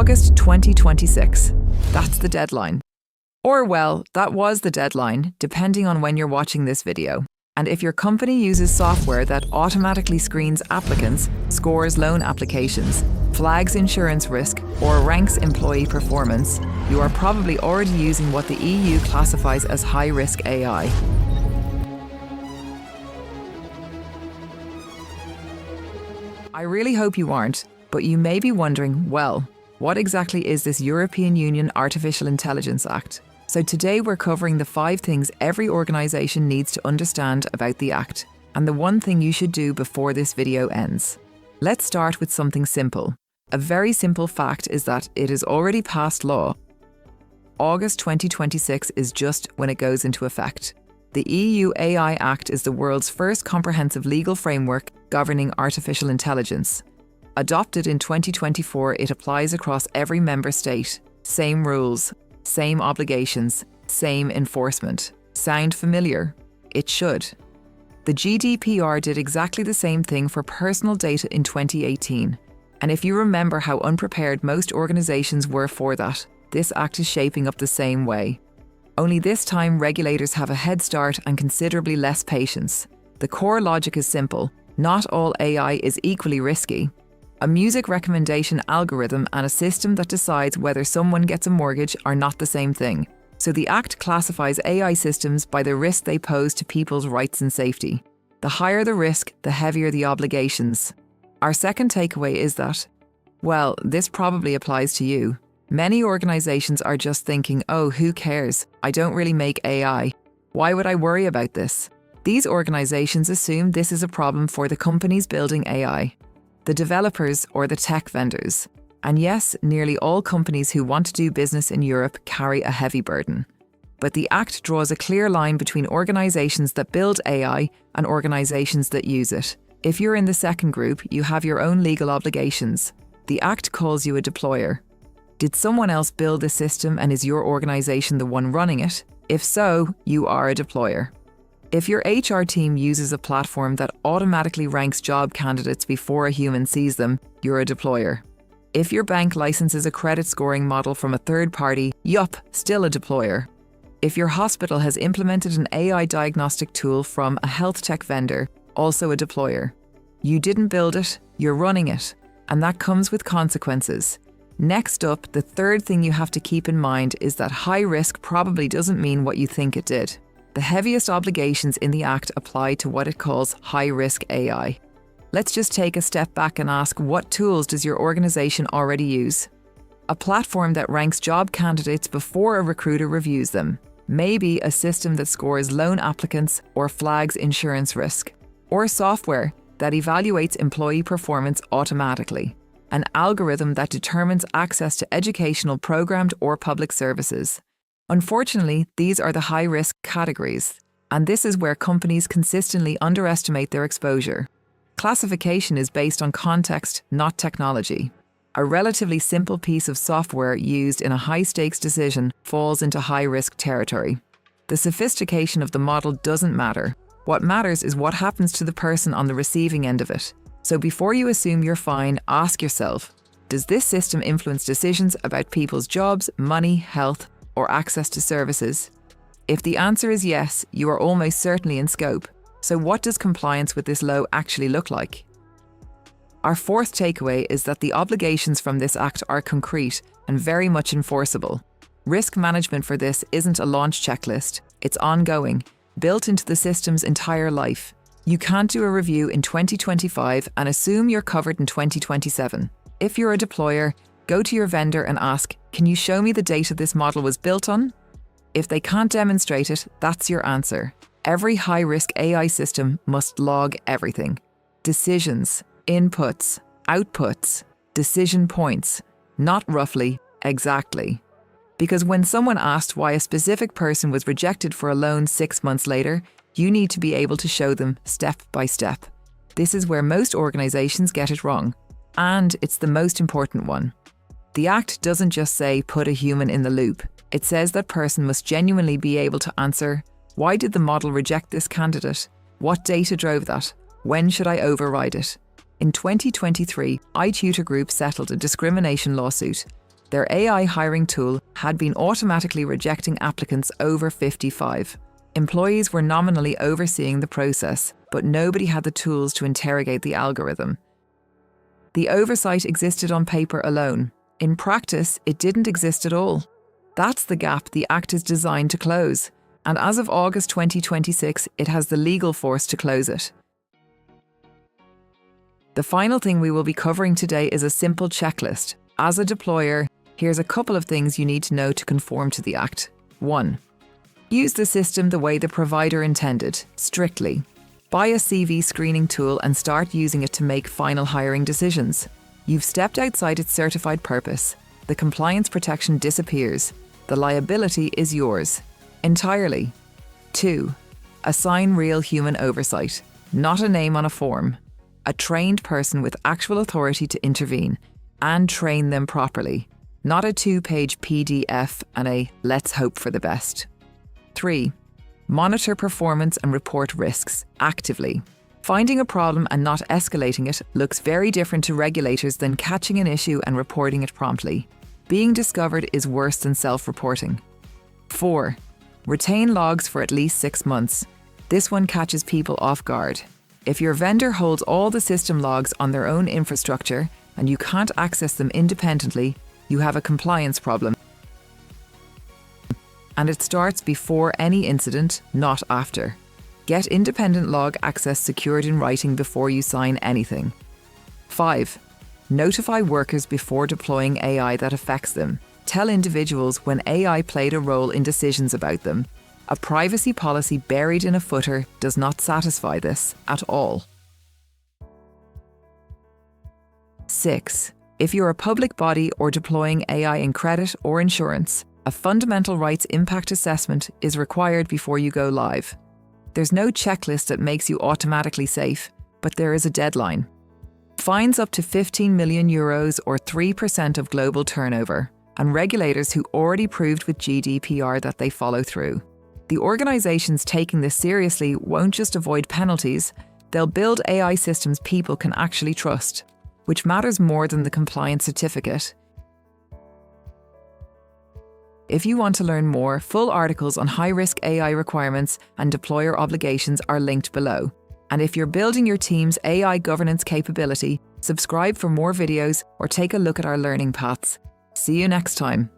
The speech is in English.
August 2026. That's the deadline. Or well, that was the deadline, depending on when you're watching this video. And if your company uses software that automatically screens applicants, scores loan applications, flags insurance risk, or ranks employee performance, you are probably already using what the EU classifies as high-risk AI. I really hope you aren't, but you may be wondering, well, what exactly is this European Union Artificial Intelligence Act? So today we're covering the 5 things every organisation needs to understand about the Act, and the one thing you should do before this video ends. Let's start with something simple. A very simple fact is that it is already passed law. August 2026 is just when it goes into effect. The EU AI Act is the world's first comprehensive legal framework governing artificial intelligence. Adopted in 2024, it applies across every member state. Same rules, same obligations, same enforcement. Sound familiar? It should. The GDPR did exactly the same thing for personal data in 2018. And if you remember how unprepared most organizations were for that, this act is shaping up the same way. Only this time, regulators have a head start and considerably less patience. The core logic is simple. Not all AI is equally risky. A music recommendation algorithm and a system that decides whether someone gets a mortgage are not the same thing. So the Act classifies AI systems by the risk they pose to people's rights and safety. The higher the risk, the heavier the obligations. Our second takeaway is that, well, this probably applies to you. Many organizations are just thinking, oh, who cares? I don't really make AI. Why would I worry about this? These organizations assume this is a problem for the companies building AI. The developers or the tech vendors. And yes, nearly all companies who want to do business in Europe carry a heavy burden. But the Act draws a clear line between organizations that build AI and organizations that use it. If you're in the second group, you have your own legal obligations. The Act calls you a deployer. Did someone else build the system and is your organization the one running it? If so, you are a deployer. If your HR team uses a platform that automatically ranks job candidates before a human sees them, you're a deployer. If your bank licenses a credit scoring model from a third party, yup, still a deployer. If your hospital has implemented an AI diagnostic tool from a health tech vendor, also a deployer. You didn't build it, you're running it, and that comes with consequences. Next up, the third thing you have to keep in mind is that high risk probably doesn't mean what you think it did. The heaviest obligations in the Act apply to what it calls high-risk AI. Let's just take a step back and ask, what tools does your organization already use? A platform that ranks job candidates before a recruiter reviews them. Maybe a system that scores loan applicants or flags insurance risk. Or software that evaluates employee performance automatically. An algorithm that determines access to educational programmed or public services. Unfortunately, these are the high-risk categories, and this is where companies consistently underestimate their exposure. Classification is based on context, not technology. A relatively simple piece of software used in a high-stakes decision falls into high-risk territory. The sophistication of the model doesn't matter. What matters is what happens to the person on the receiving end of it. So before you assume you're fine, ask yourself, does this system influence decisions about people's jobs, money, health, or access to services? If the answer is yes, you are almost certainly in scope. So what does compliance with this law actually look like? Our fourth takeaway is that the obligations from this Act are concrete and very much enforceable. Risk management for this isn't a launch checklist, it's ongoing, built into the system's entire life. You can't do a review in 2025 and assume you're covered in 2027. If you're a deployer, go to your vendor and ask, can you show me the data this model was built on? If they can't demonstrate it, that's your answer. Every high-risk AI system must log everything. Decisions, inputs, outputs, decision points, not roughly, exactly. Because when someone asked why a specific person was rejected for a loan 6 months later, you need to be able to show them step by step. This is where most organizations get it wrong. And it's the most important one. The Act doesn't just say put a human in the loop. It says that person must genuinely be able to answer, why did the model reject this candidate? What data drove that? When should I override it? In 2023, iTutor Group settled a discrimination lawsuit. Their AI hiring tool had been automatically rejecting applicants over 55. Employees were nominally overseeing the process, but nobody had the tools to interrogate the algorithm. The oversight existed on paper alone. In practice, it didn't exist at all. That's the gap the Act is designed to close, and as of August 2026, it has the legal force to close it. The final thing we will be covering today is a simple checklist. As a deployer, here's a couple of things you need to know to conform to the Act. 1. Use the system the way the provider intended, strictly. Buy a CV screening tool and start using it to make final hiring decisions. You've stepped outside its certified purpose. The compliance protection disappears. The liability is yours. Entirely. 2. Assign real human oversight, not a name on a form. A trained person with actual authority to intervene, and train them properly, not a 2-page PDF and a let's hope for the best. 3. Monitor performance and report risks actively. Finding a problem and not escalating it looks very different to regulators than catching an issue and reporting it promptly. Being discovered is worse than self-reporting. 4. Retain logs for at least 6 months. This one catches people off guard. If your vendor holds all the system logs on their own infrastructure and you can't access them independently, you have a compliance problem. And it starts before any incident, not after. Get independent log access secured in writing before you sign anything. 5. Notify workers before deploying AI that affects them. Tell individuals when AI played a role in decisions about them. A privacy policy buried in a footer does not satisfy this at all. 6. If you're a public body or deploying AI in credit or insurance, a fundamental rights impact assessment is required before you go live. There's no checklist that makes you automatically safe, but there is a deadline. Fines up to €15 million or 3% of global turnover, and regulators who already proved with GDPR that they follow through. The organisations taking this seriously won't just avoid penalties, they'll build AI systems people can actually trust, which matters more than the compliance certificate. If you want to learn more, full articles on high-risk AI requirements and deployer obligations are linked below. And if you're building your team's AI governance capability, subscribe for more videos or take a look at our learning paths. See you next time.